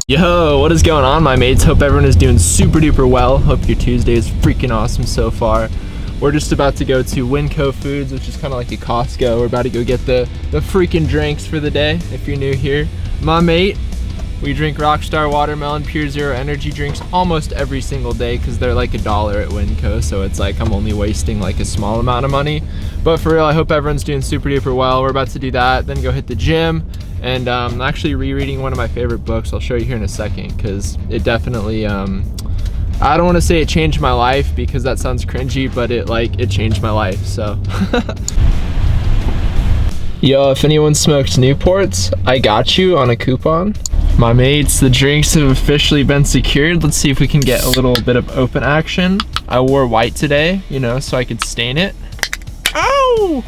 Yo, what is going on, my mates? Hope everyone is doing super duper well. Hope your Tuesday is freaking awesome so far. We're just about to go to Winco Foods, which is kind of like a Costco. We're about to go get the freaking drinks for the day, if you're new here. My mate, we drink Rockstar Watermelon Pure Zero energy drinks almost every single day because they're like $1 at Winco, so it's like I'm only wasting like a small amount of money. But for real, I hope everyone's doing super duper well. We're about to do that, then go hit the gym. And I'm actually rereading one of my favorite books. I'll show you here in a second because it definitely, I don't want to say it changed my life because that sounds cringy, but it changed my life, so. Yo, if anyone smokes Newports, I got you on a coupon. My mates, the drinks have officially been secured. Let's see if we can get a little bit of open action. I wore white today, you know, so I could stain it. Ow!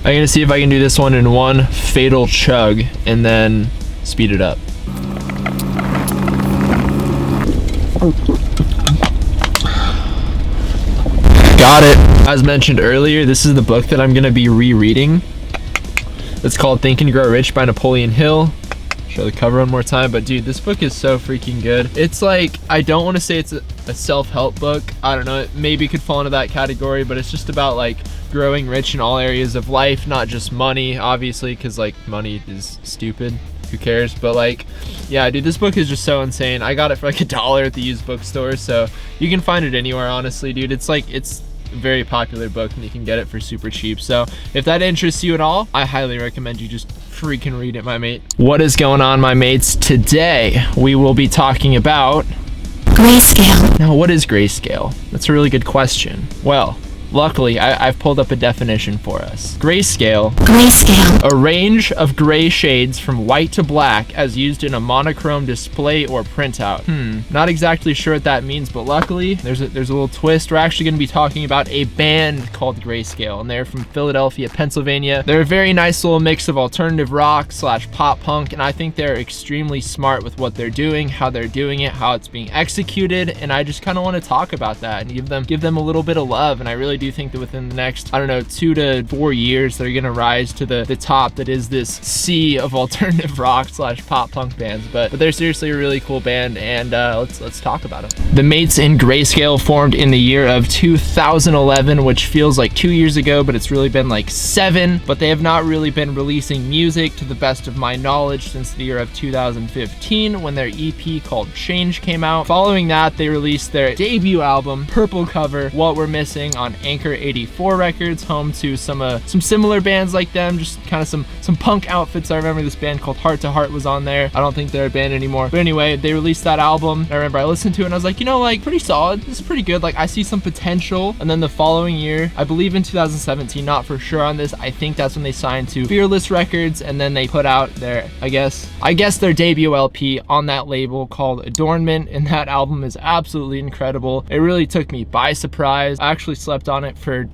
I'm gonna see if I can do this one in one fatal chug and then speed it up. Got it. As mentioned earlier, this is the book that I'm gonna be rereading. It's called Think and Grow Rich by Napoleon Hill. Show the cover one more time, but dude, this book is so freaking good. It's like, I don't want to say it's a self-help book. I don't know, it maybe could fall into that category, but it's just about like growing rich in all areas of life, not just money, obviously, because like money is stupid. Who cares? But like, yeah, dude, this book is just so insane. I got it for like $1 at the used bookstore, so you can find it anywhere, honestly, dude. It's a very popular book and you can get it for super cheap. So if that interests you at all, I highly recommend you just freaking read it, my mate. What is going on, my mates? Today we will be talking about Grayscale. Now, what is grayscale? That's a really good question. Well, luckily, I've pulled up a definition for us. Grayscale, a range of gray shades from white to black as used in a monochrome display or printout. Not exactly sure what that means, but luckily, there's a little twist. We're actually gonna be talking about a band called Grayscale, and they're from Philadelphia, Pennsylvania. They're a very nice little mix of alternative rock / pop punk, and I think they're extremely smart with what they're doing, how they're doing it, how it's being executed, and I just kind of want to talk about that and give them a little bit of love, and I really do think that within the next, I don't know, 2 to 4 years, they're gonna rise to the top that is this sea of alternative rock / pop punk bands. But they're seriously a really cool band, and let's talk about them. The mates in Grayscale formed in the year of 2011, which feels like 2 years ago, but it's really been like 7. But they have not really been releasing music, to the best of my knowledge, since the year of 2015, when their EP called Change came out. Following that, they released their debut album, Purple Cover, What We're Missing, on Anchor 84 Records, home to some similar bands like them, just kind of some punk outfits. I remember this band called Heart to Heart was on there. I don't think they're a band anymore, but anyway, they released that album. I remember I listened to it and I was like, you know, like, pretty solid, this is pretty good, like I see some potential. And then the following year, I believe in 2017, not for sure on this, I think that's when they signed to Fearless Records, and then they put out their, I guess their debut LP on that label called Adornment, and that album is absolutely incredible. It really took me by surprise. I actually slept on it for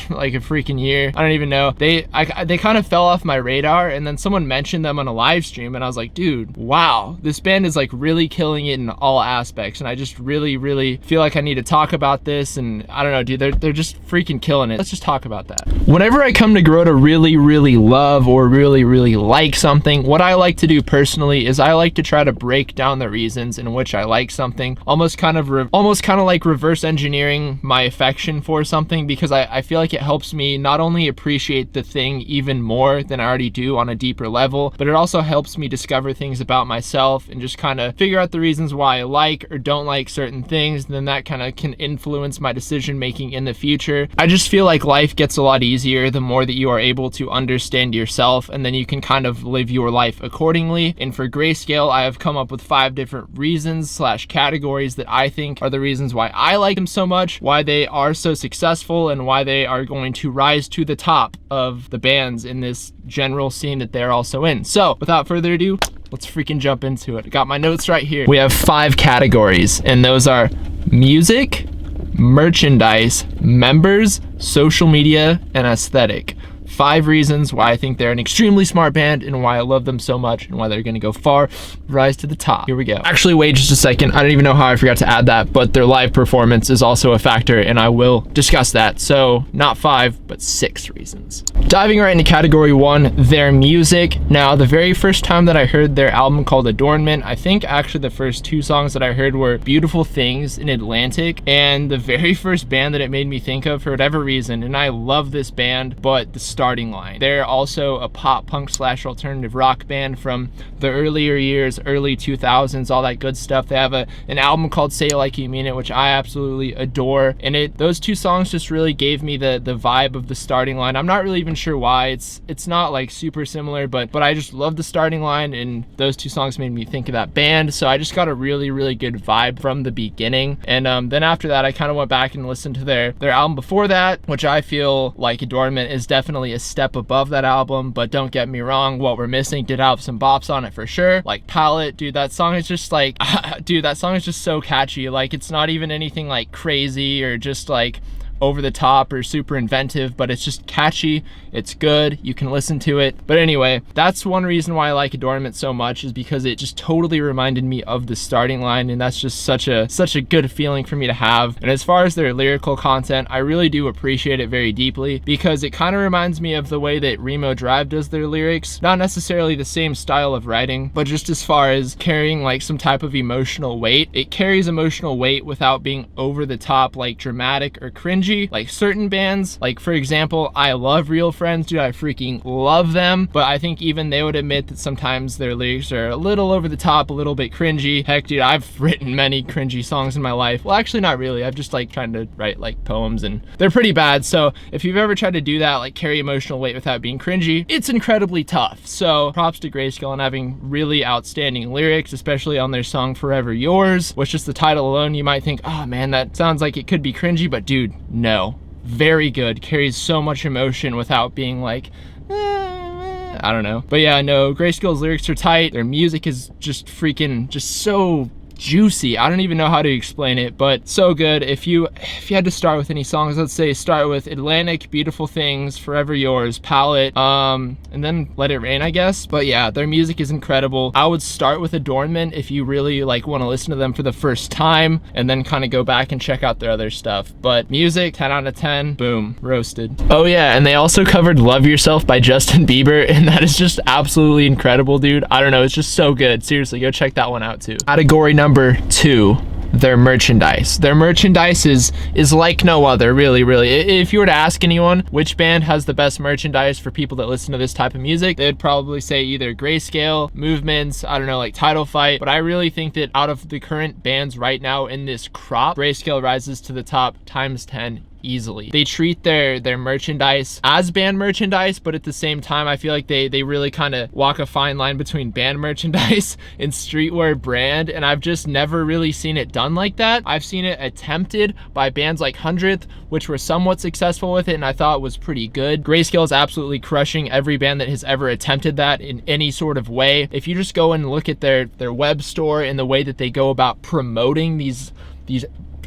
like a freaking year. I don't even know. They kind of fell off my radar, and then someone mentioned them on a live stream, and I was like, dude, wow, this band is like really killing it in all aspects, and I just really feel like I need to talk about this. And I don't know, dude, they're just freaking killing it. Let's just talk about that. Whenever I come to grow to really love or really like something, what I like to do personally is I like to try to break down the reasons in which I like something, almost kind of like reverse engineering my affection for something, because I feel like it helps me not only appreciate the thing even more than I already do on a deeper level, but it also helps me discover things about myself and just kind of figure out the reasons why I like or don't like certain things. And then that kind of can influence my decision making in the future. I just feel like life gets a lot easier the more that you are able to understand yourself, and then you can kind of live your life accordingly. And for Grayscale, I have come up with 5 different reasons / categories that I think are the reasons why I like them so much, why they are so successful, and why they are going to rise to the top of the bands in this general scene that they're also in. So without further ado, let's freaking jump into it. I got my notes right here. We have 5 categories, and those are music, merchandise, members, social media, and aesthetic. 5 reasons why I think they're an extremely smart band and why I love them so much and why they're gonna go far, rise to the top. Here we go. Actually, wait just a second. I don't even know how I forgot to add that, but their live performance is also a factor, and I will discuss that. So not 5, but 6 reasons. Diving right into category 1, their music. Now, the very first time that I heard their album called Adornment, I think actually the first 2 songs that I heard were Beautiful Things in Atlantic, and the very first band that it made me think of for whatever reason, and I love this band, but the starting line. They're also a pop punk / alternative rock band from the earlier years, early 2000s, all that good stuff. They have an album called Say It Like You Mean It, which I absolutely adore, and those 2 songs just really gave me the vibe of the starting line. I'm not really even sure why. It's not like super similar, but I just love the starting line, and those 2 songs made me think of that band, so I just got a really good vibe from the beginning. And then after that, I kind of went back and listened to their album before that, which I feel like Adornment is definitely a step above that album, but don't get me wrong, What We're Missing did have some bops on it for sure. Like Palette, dude, that song is just like dude, that song is just so catchy. Like, it's not even anything like crazy or just like over the top or super inventive, but it's just catchy, it's good, you can listen to it. But anyway, that's one reason why I like Adornment so much, is because it just totally reminded me of the starting line, and that's just such a good feeling for me to have. And as far as their lyrical content, I really do appreciate it very deeply, because it kind of reminds me of the way that Remo Drive does their lyrics. Not necessarily the same style of writing, but just as far as carrying like some type of emotional weight. It carries emotional weight without being over the top, like dramatic or cringy. Like certain bands, like for example, I love Real Friends, dude, I freaking love them, but I think even they would admit that sometimes their lyrics are a little over the top, a little bit cringy. Heck, dude, I've written many cringy songs in my life. Well, actually not really. I've just like trying to write like poems, and they're pretty bad. So if you've ever tried to do that, like carry emotional weight without being cringy, it's incredibly tough. So props to Grayscale on having really outstanding lyrics, especially on their song Forever Yours, which just the title alone, you might think, oh man, that sounds like it could be cringy, but dude, no, very good. Carries so much emotion without being like, I don't know. But yeah, no, Grayscale's lyrics are tight. Their music is just freaking, just so juicy. I don't even know how to explain it, but so good. If you had to start with any songs, let's say start with Atlantic, Beautiful Things, Forever Yours, Palette, and then Let It Rain, I guess. But yeah, their music is incredible. I would start with Adornment if you really like want to listen to them for the first time, and then kind of go back and check out their other stuff. But music, 10 out of 10, boom, roasted. Oh yeah, and they also covered Love Yourself by Justin Bieber, and that is just absolutely incredible, dude. I don't know, it's just so good. Seriously, go check that one out too. Category number 2, their merchandise. Their merchandise is like no other, really. If you were to ask anyone which band has the best merchandise for people that listen to this type of music, they'd probably say either Grayscale, Movements, I don't know, like Title Fight. But I really think that out of the current bands right now in this crop, Grayscale rises to the top times 10 easily. They treat their merchandise as band merchandise, but at the same time, I feel like they really kind of walk a fine line between band merchandise and streetwear brand, and I've just never really seen it done like that. I've seen it attempted by bands like 100th, which were somewhat successful with it, and I thought it was pretty good. Grayscale is absolutely crushing every band that has ever attempted that in any sort of way. If you just go and look at their web store and the way that they go about promoting these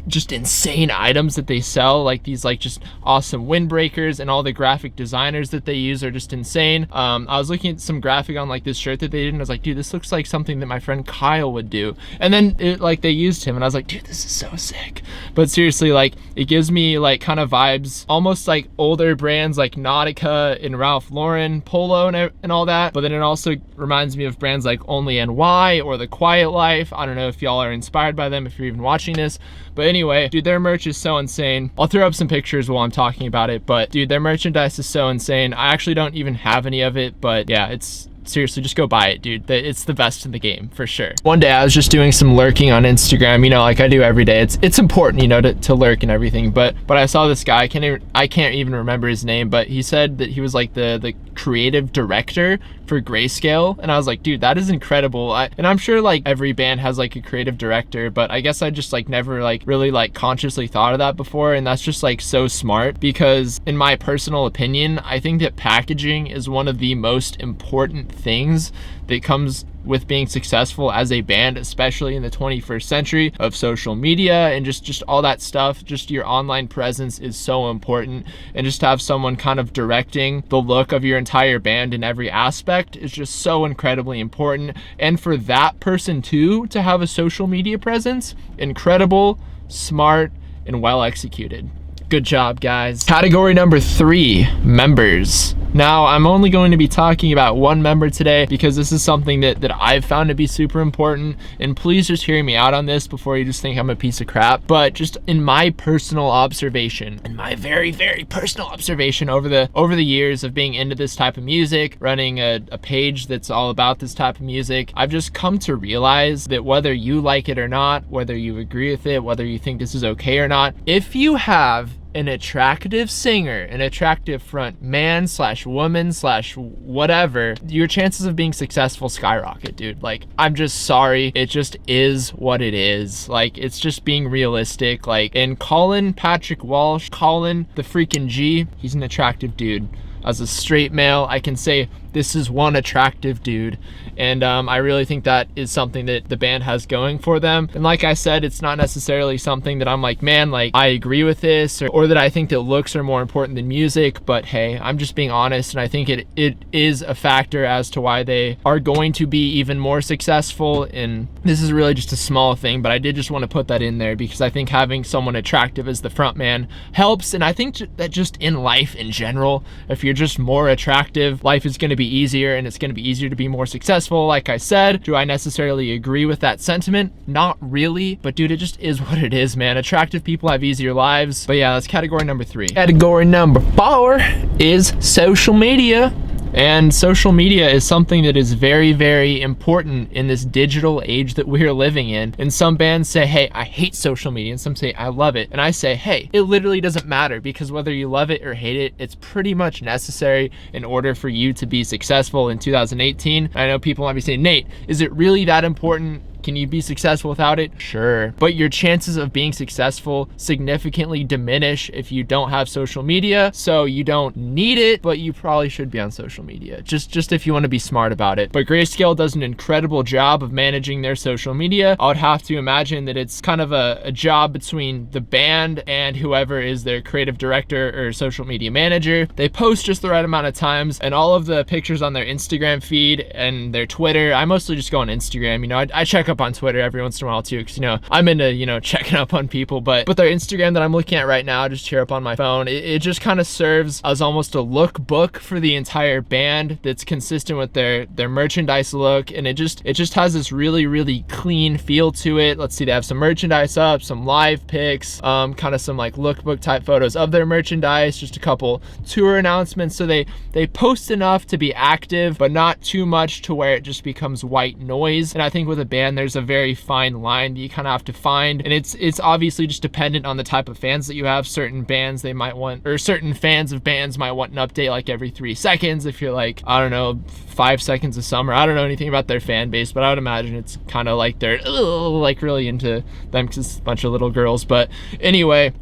just insane items that they sell, like these like just awesome windbreakers, and all the graphic designers that they use are just insane. I was looking at some graphic on like this shirt that they did, and I was like, dude, this looks like something that my friend Kyle would do. And then they used him, and I was like, dude, this is so sick. But seriously, like it gives me like kind of vibes almost like older brands like Nautica and Ralph Lauren, Polo and all that. But then it also reminds me of brands like Only NY or The Quiet Life. I don't know if y'all are inspired by them, if you're even watching this. But anyway, dude, their merch is so insane. I'll throw up some pictures while I'm talking about it, but dude, their merchandise is so insane. I actually don't even have any of it, but yeah, it's seriously, just go buy it, dude. It's the best in the game for sure. One day I was just doing some lurking on Instagram, you know, like I do every day. It's important, you know, to lurk and everything, but I saw this guy, I can't even remember his name, but he said that he was like the creative director for Grayscale, and I was like, dude, that is incredible. And I'm sure like every band has like a creative director, but I guess I just like never like really like consciously thought of that before, and that's just like so smart, because in my personal opinion, I think that packaging is one of the most important things that comes with being successful as a band, especially in the 21st century of social media and just all that stuff. Just your online presence is so important, and just to have someone kind of directing the look of your entire band in every aspect is just so incredibly important. And for that person too to have a social media presence, incredible, smart, and well executed. Good job, guys. Category number 3, members. Now, I'm only going to be talking about one member today because this is something that I've found to be super important. And please just hear me out on this before you just think I'm a piece of crap. But just in my personal observation, in my very, very personal observation over the years of being into this type of music, running a page that's all about this type of music, I've just come to realize that whether you like it or not, whether you agree with it, whether you think this is okay or not, if you have an attractive singer, an attractive front man / woman / whatever, your chances of being successful skyrocket, dude. Like, I'm just sorry. It just is what it is. Like, it's just being realistic. Like, and Colin Patrick Walsh, Colin the freaking G, he's an attractive dude. As a straight male, I can say this is one attractive dude. And I really think that is something that the band has going for them. And like I said, it's not necessarily something that I'm like, man, like I agree with this, or that I think that looks are more important than music. But hey, I'm just being honest, and I think it is a factor as to why they are going to be even more successful. And this is really just a small thing, but I did just want to put that in there because I think having someone attractive as the front man helps. And I think that just in life in general, if you're just more attractive, life is going to be easier, and it's going to be easier to be more successful. Like I said, do I necessarily agree with that sentiment? Not really, but dude, it just is what it is, man. Attractive people have easier lives. But yeah, that's category number 3. Category number 4 is social media. And social media is something that is very, very important in this digital age that we're living in. And some bands say, hey, I hate social media. And some say, I love it. And I say, hey, it literally doesn't matter, because whether you love it or hate it, it's pretty much necessary in order for you to be successful in 2018. I know people might be saying, Nate, is it really that important? Can you be successful without it? Sure. But your chances of being successful significantly diminish if you don't have social media. So you don't need it, but you probably should be on social media. Just if you want to be smart about it. But Grayscale does an incredible job of managing their social media. I would have to imagine that it's kind of a job between the band and whoever is their creative director or social media manager. They post just the right amount of times, and all of the pictures on their Instagram feed and their Twitter. I mostly just go on Instagram. You know, I check up on Twitter every once in a while too, because, you know, I'm into, you know, checking up on people, but their Instagram that I'm looking at right now, just here up on my phone, it just kind of serves as almost a lookbook for the entire band that's consistent with their merchandise look. And it just has this really, really clean feel to it. Let's see, they have some merchandise up, some live pics, kind of some like lookbook type photos of their merchandise, just a couple tour announcements. So they post enough to be active, but not too much to where it just becomes white noise. And I think with a band, there's a very fine line that you kind of have to find, and it's obviously just dependent on the type of fans that you have. Certain bands they might want, or certain fans of bands might want an update like every 3 seconds. If you're like, I don't know, 5 Seconds of Summer, I don't know anything about their fan base, but I would imagine it's kind of like they're like really into them because it's a bunch of little girls. But anyway,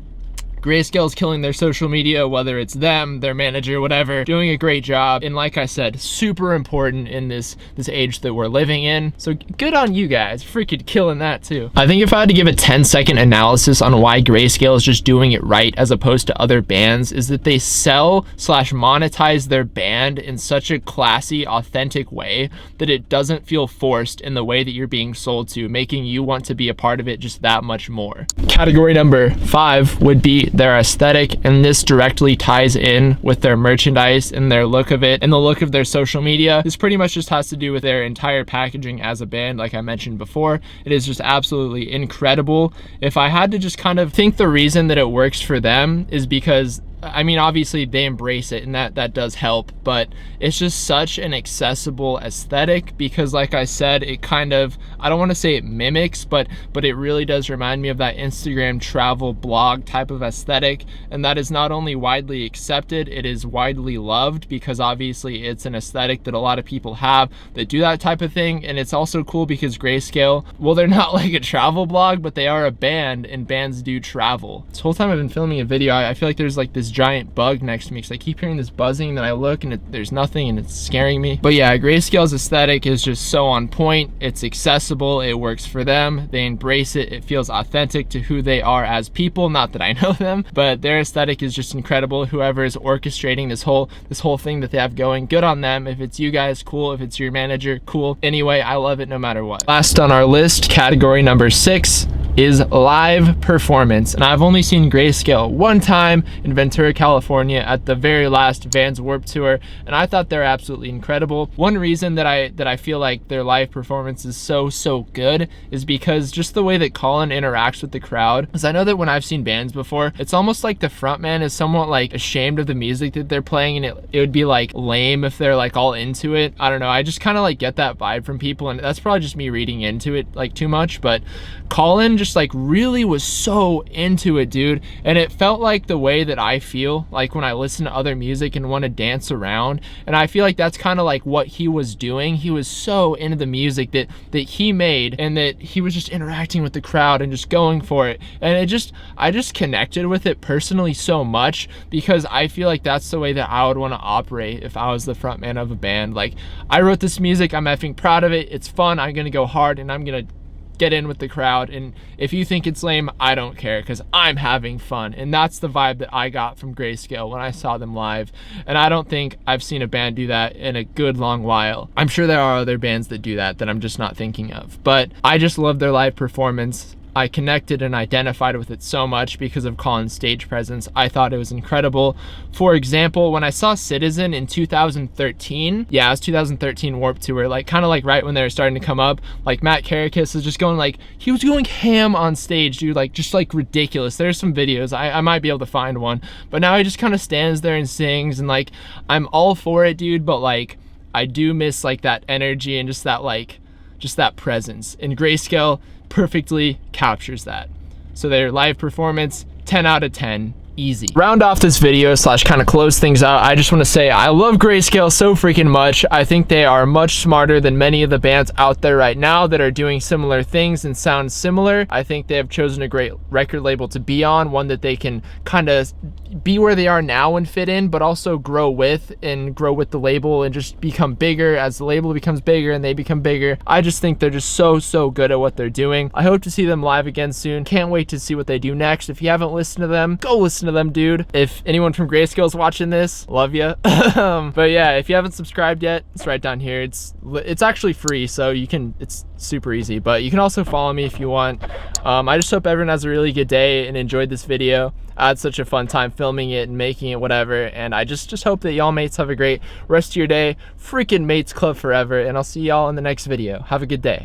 Grayscale's killing their social media, whether it's them, their manager, whatever, doing a great job. And like I said, super important in this age that we're living in. So good on you guys, freaking killing that too. I think if I had to give a 10-second analysis on why Grayscale is just doing it right as opposed to other bands, is that they sell / monetize their band in such a classy, authentic way that it doesn't feel forced in the way that you're being sold to, making you want to be a part of it just that much more. Category number 5 would be their aesthetic, and this directly ties in with their merchandise and their look of it and the look of their social media. This pretty much just has to do with their entire packaging as a band. Like I mentioned before, it is just absolutely incredible. If I had to just kind of think the reason that it works for them is because, I mean, obviously they embrace it, and that does help, but it's just such an accessible aesthetic because, like I said, it kind of, I don't want to say it mimics, but it really does remind me of that Instagram travel blog type of aesthetic. And that is not only widely accepted, it is widely loved because obviously it's an aesthetic that a lot of people have that do that type of thing. And it's also cool because Grayscale, well, they're not like a travel blog, but they are a band, and bands do travel. This whole time I've been filming a video, I feel like there's like this giant bug next to me because I keep hearing this buzzing, and then I look and there's nothing and it's scaring me. But yeah, Grayscale's aesthetic is just so on point. It's accessible, it works for them, they embrace it, it feels authentic to who they are as people. Not that I know them, but their aesthetic is just incredible. Whoever is orchestrating this whole thing that they have going, good on them. If it's you guys, cool. If it's your manager, cool. Anyway, I love it no matter what. Last on our list, category number 6, is live performance. And I've only seen Grayscale one time in Ventura, California at the very last Vans Warped Tour, and I thought they're absolutely incredible. One reason that I feel like their live performance is so good is because just the way that Colin interacts with the crowd. Because I know that when I've seen bands before, it's almost like the frontman is somewhat like ashamed of the music that they're playing, and it would be like lame if they're like all into it. I don't know, I just kind of like get that vibe from people, and that's probably just me reading into it like too much, but Colin just like really was so into it, dude. And it felt like the way that I feel like when I listen to other music and want to dance around. And I feel like that's kind of like what he was doing. He was so into the music that he made, and that he was just interacting with the crowd and just going for it. And I just connected with it personally so much, because I feel like that's the way that I would want to operate if I was the front man of a band. Like, I wrote this music, I'm effing proud of it, it's fun, I'm gonna go hard, and I'm gonna get in with the crowd. And if you think it's lame, I don't care, because I'm having fun. And that's the vibe that I got from Grayscale when I saw them live. And I don't think I've seen a band do that in a good long while. I'm sure there are other bands that do that I'm just not thinking of, but I just love their live performance. I connected and identified with it so much because of Colin's stage presence. I thought it was incredible. For example, when I saw Citizen in 2013, yeah, it was 2013 Warped Tour, like kind of like right when they were starting to come up, like Matt Karakis was just going like, he was going ham on stage, dude, like just like ridiculous. There's some videos, I might be able to find one, but now he just kind of stands there and sings, and like, I'm all for it, dude, but like, I do miss like that energy and just that presence. And Grayscale perfectly captures that. So their live performance, 10 out of 10, easy. Round off this video slash kind of close things out, I just want to say I love Grayscale so freaking much. I think they are much smarter than many of the bands out there right now that are doing similar things and sound similar. I think they have chosen a great record label to be on, one that they can kind of be where they are now and fit in, but also grow with the label and just become bigger as the label becomes bigger and they become bigger. I just think they're just so good at what they're doing. I hope to see them live again soon. Can't wait to see what they do next. If you haven't listened to them, go listen to them, dude. If anyone from Grayscale is watching this, love ya. But yeah, if you haven't subscribed yet, it's right down here. It's actually free, so it's super easy, but you can also follow me if you want. I just hope everyone has a really good day and enjoyed this video. I had such a fun time filming it and making it, whatever, and I just hope that y'all mates have a great rest of your day. Freaking Mates Club forever, and I'll see y'all in the next video. Have a good day.